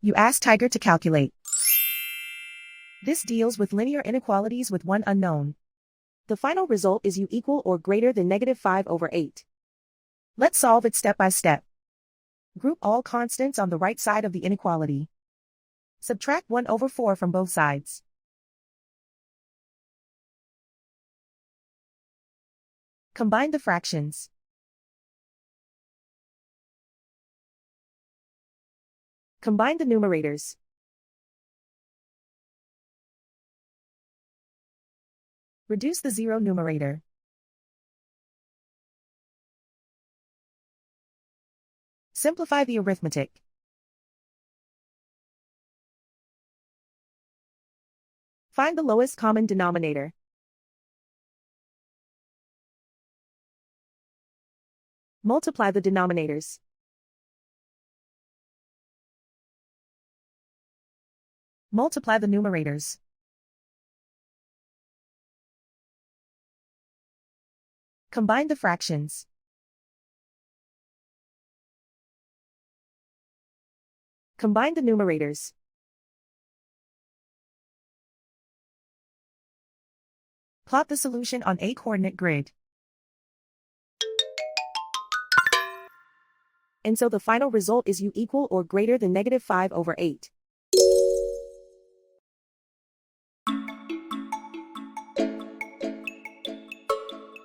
You ask Tiger to calculate. This deals with linear inequalities with one unknown. The final result is u equal or greater than -5/8. Let's solve it step by step. Group all constants on the right side of the inequality. Subtract 1/4 from both sides. Combine the fractions. Combine the numerators. Reduce the zero numerator. Simplify the arithmetic. Find the lowest common denominator. Multiply the denominators. Multiply the numerators. Combine the fractions. Combine the numerators. Plot the solution on a coordinate grid. And so the final result is u equal or greater than -5/8.